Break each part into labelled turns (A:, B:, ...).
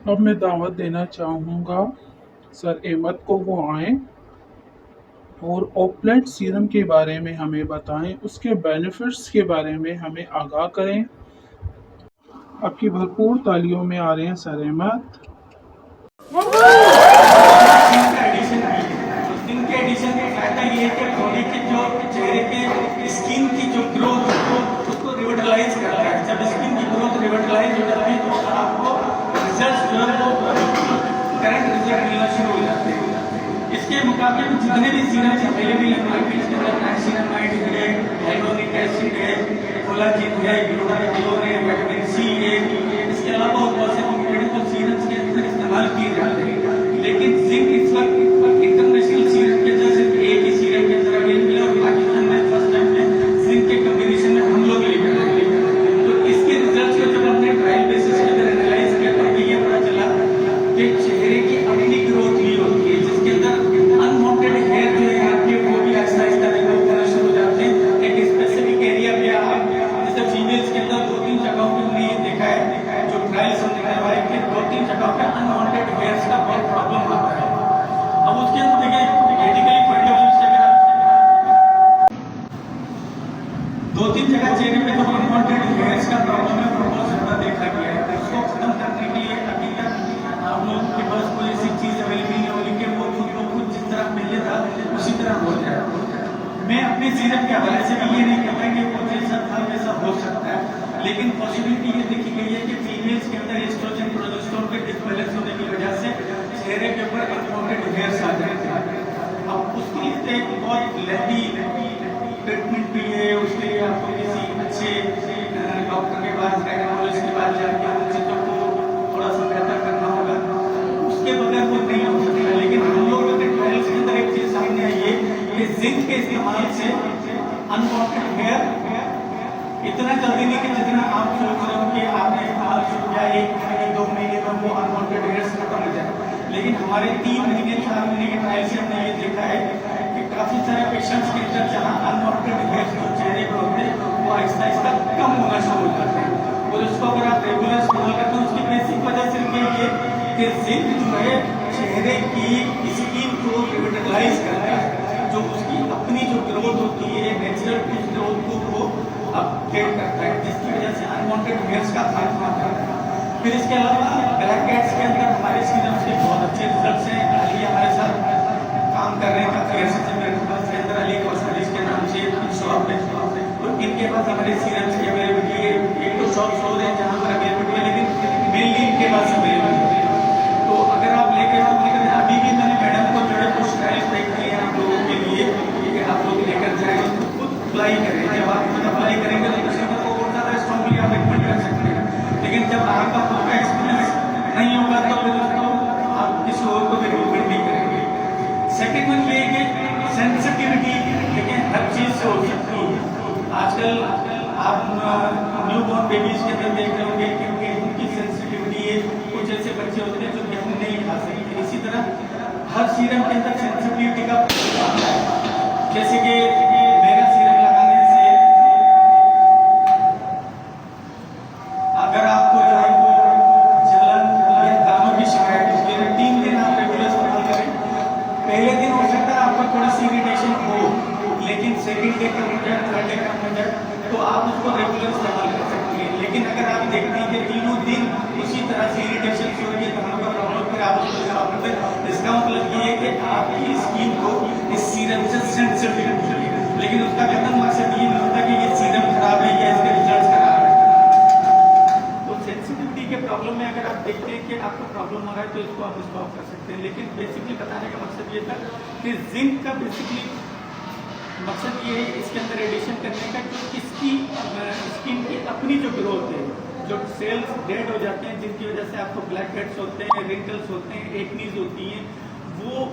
A: अब मैं दावत देना चाहूँगा सर अहमद को, वो आएँ और ओपलेट सीरम के बारे में हमें बताएं, उसके बेनिफिट्स के बारे में हमें आगाह करें। आपकी भरपूर तालियों में आ रहे हैं सर अहमद।
B: जिंक का एडिशन की है। तो जिंक के एडिशन का फायदा ये है कि बॉडी के जो चेहरे के स्किन की जो ग्रोथ उसको रिविटलाइज करता है। जब स्किन की ग्रोथ रिविटलाइज हो जाती है तो आपको रिजल्ट जो है वो करंट रिजल्ट मिलना शुरू हो जाते हैं। इसके मुकाबले में जितने भी सीरम अवेलेबल है मार्केट के अंदर, नाइसिनामाइड है, हाइलोनिक एसिड है, कोलाजिन है, ग्लूटाथियोन है, विटामिन सी है, इसके अलावा और बहुत से कॉम्बिनेटेड जो सीरम्स के अंदर इस्तेमाल किए जाते हैं। लेकिन जिंक इस वक्त इंटरनेशनल सीरम के अंदर सिर्फ एक ही सीरम के अंदर अवेलेबल है और पाकिस्तान में फर्स्ट टाइम में जिंक के कॉम्बिनेशन में हम लोग लेकर आए। तो इसके रिजल्ट को जब हमने ट्रायल बेसिस के अंदर एनालाइज किया तो ये पता चला कि चेहरे की अपनी ग्रोथ भी होती है, जिसके अंदर अनवांटेड हेयर जो है आपके वो भी आहिस्ता आहिस्ता रिमूव करना शुरू हो जाते हैं। एक स्पेसिफिक एरिया पे आप जैसे फीमेल्स के अंदर 2-3 जगहों पे हमने ये देखा है, जो ट्रायल्स हमने करवाए कि 2-3 जगहों पे अनवांटेड हेयर्स का बहुत प्रॉब्लम आता है। अब उसके अंदर देखिए मेडिकली पॉइंट ऑफ व्यू से अगर 2-3 जगह चेहरे पे जो अनवांटेड हेयर्स का प्रॉब्लम है वो बहुत ज्यादा देखा गया है। उसको खत्म करने के लिए अभी तक आप लोगों के पास कोई ऐसी चीज अवेलेबल नहीं होगी कि वो खुद को खुद जिस तरह पहले था उसी तरह हो जाए। मैं अपने सीरम के हवाले से भी ये नहीं कहता कि वो जैसा था वैसा हो सकता है, लेकिन पॉसिबिलिटी ये देखी गई है कि फीमेल्स के अंदर एस्ट्रोजन प्रोजेस्टेरोन के डिसबैलेंस होने की वजह से चेहरे के ऊपर अनवांटेड हेयर्स आ जाते हैं। अब उसके लिए एक बहुत लंबी ट्रीटमेंट भी है। उसके लिए आपको किसी अच्छे डॉक्टर के पास, गायनेकोलॉजिस्ट के पास जाके उन चीज़ों को थोड़ा सा बेहतर करना होगा, उसके बगैर वो नहीं हो सकता। लेकिन हम लोग के ट्रायल्स के अंदर एक चीज सामने आई है कि जिंक के इस्तेमाल से अनवांटेड हेयर इतना जल्दी नहीं कि जितना आप सोच रहे हो कि आपने इस्तेमाल शुरू किया 1 महीने 2 महीने में वो अनवांटेड हेयर्स खत्म हो जाए। लेकिन हमारे 3 महीने 4 महीने के ट्रायल से हमने ये देखा है कि काफी सारे पेशेंट्स के अंदर जहाँ अनवांटेड हेयर्स जो चेहरे पर होते हैं वो आहिस्ता आहिस्ता कम होना शुरू हो जाते हैं। और उसको अगर आप रेगुलर इस्तेमाल करते हैं उसकी बेसिक वजह सिर्फ ये है कि जिंक जो है चेहरे की स्किन को रिविटलाइज करता है, जो उसकी अपनी जो ग्रोथ होती है नेचुरल उस ग्रोथ को वो अपडेट करता है, जिसकी वजह से अनवांटेड हेयर्स का खात्मा करता है। फिर इसके अलावा ब्लैक हेड्स के अंदर हमारे सीरम से बहुत अच्छे रिजल्ट्स हैं। अली हमारे साथ काम कर रहे हैं काफी ऐसे से, मेरे पास के अंदर अली कॉस्मेटिक्स के नाम से शॉप है तो इनके पास हमारे सीरम्स की अवेलेबिलिटी है। एक तो शॉप्स हो रहे हैं जहाँ पर अवेलेबिलिटी है, लेकिन मेनली इनके पास अवेलेबिलिटी है। तो अगर आप लेकर अभी भी मैंने मैडम को जो है कुछ ट्रायल्स देख दिए हैं आप लोगों के लिए कि आप लोग लेकर जाए खुद अप्लाई करें। जब आप खुद अप्लाई करेंगे तो कस्टमर को और ज्यादा स्ट्रॉन्गली आप रिकमेंड कर सकते हैं। लेकिन जब आपका खुद का एक्सपीरियंस नहीं होगा तो फिर उसको आप किसी और को भी रिकमेंड नहीं करेंगे। सेकेंड वन ये है कि सेंसिटिविटी देखिए हर चीज से हो सकती है। आजकल आप न्यू बॉर्न बेबीज के अंदर देख रहे होंगे कि उनकी सेंसिटिविटी है, कुछ ऐसे बच्चे होते हैं जो गेहूं नहीं खा सकते। इसी तरह हर सीरम के अंदर सेंसिटिविटी का आता है। जैसे कि मेरा सीरम लगाने से अगर आपको जो है वो जलन या दानों की शिकायत होती है, 3 दिन आप रेगुलर इस्तेमाल करें। पहले दिन हो सकता है आपको थोड़ी सी इरिटेशन हो, लेकिन सेकंड डे कम हो जाए, थर्ड डे कम हो जाए तो आप उसको रेगुलर इस्तेमाल कर सकते हैं। लेकिन अगर आप देखते हैं कि तीनों दिन उसी तरह से इरिटेशन हो रही है, दानों का प्रॉब्लम, फिर आप उसको स्टॉप कर दें। इसका मतलब ये है कि आपकी स्किन को इस सीरम से सेंसिटिव है। लेकिन उसका कहना मकसद ये नहीं होता कि ये सीरम खराब है या इसके रिजल्ट खराब है। तो सेंसिटिविटी के प्रॉब्लम में अगर आप देखते हैं कि आपको प्रॉब्लम हो रहा है तो इसको आप स्टॉप कर सकते हैं। लेकिन बेसिकली बताने का मकसद ये था कि जिंक का बेसिकली मकसद ये है इसके अंदर एडिशन करने का जो इसकी स्किन की अपनी जो ग्रोथ है, जो सेल्स डेड हो जाते हैं जिनकी वजह से आपको ब्लैक हेड्स होते हैं, रिंकल्स होते हैं, एक्नीज होती हैं, वो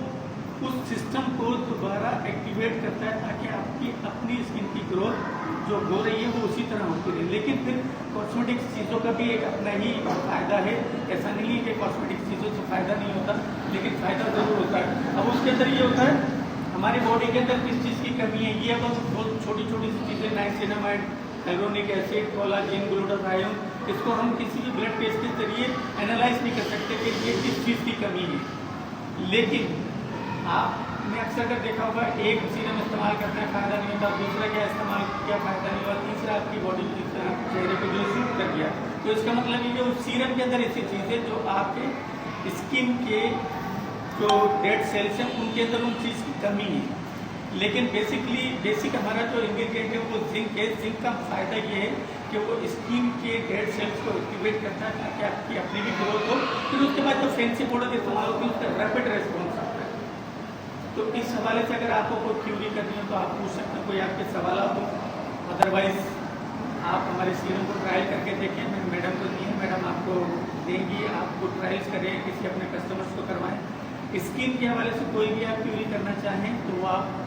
B: उस सिस्टम को दोबारा एक्टिवेट करता है ताकि आपकी अपनी स्किन की ग्रोथ जो हो रही है वो उसी तरह होती रहे। लेकिन फिर कॉस्मेटिक्स चीज़ों का भी एक अपना ही फायदा है। ऐसा नहीं है कि कॉस्मेटिक्स चीज़ों से फायदा नहीं होता, लेकिन फायदा जरूर होता है। अब उसके अंदर ये होता है हमारी बॉडी के अंदर किस चीज़ की कमी है, ये अब बहुत छोटी छोटी सी चीज़ें niacinamide, hyaluronic acid, collagen, glutathione इसको हम किसी भी ब्लड टेस्ट के जरिए एनालाइज नहीं कर सकते कि ये किस चीज़ की कमी है। लेकिन आपने अक्सर कर देखा होगा, एक सीरम इस्तेमाल करते हैं फ़ायदा नहीं होता, दूसरा क्या इस्तेमाल किया फ़ायदा नहीं हुआ, तीसरा आपकी बॉडी चेहरे पे जो सूट कर गया। तो इसका मतलब ये उस सीरम के अंदर ऐसी चीज़ है जो आपके स्किन के जो डेड सेल्स हैं उनके अंदर उन चीज़ की कमी है। लेकिन बेसिक हमारा जो इंग्रेडिएंट है वो जिंक है। जिंक का फ़ायदा ये है कि वो स्किन के डेड सेल्स को एक्टिवेट करता है ताकि आपकी अपनी भी ग्रोथ हो। फिर उसके बाद जो फैंसी प्रोडक्ट इस्तेमाल होती है उसका रैपिड रेस्पॉन्स आता है। तो इस हवाले से अगर आपको कोई क्यूरी करनी हो तो आप पूछ सकते हैं, कोई आपके सवाल हो। अदरवाइज आप हमारे सीरम को ट्रायल करके देखें। मैं मैडम को दी है, मैडम आपको देंगी, आपको ट्रायल्स करें, किसी अपने कस्टमर्स को करवाएं। स्किन के हवाले से कोई भी आप क्यूरी करना चाहें तो वो आप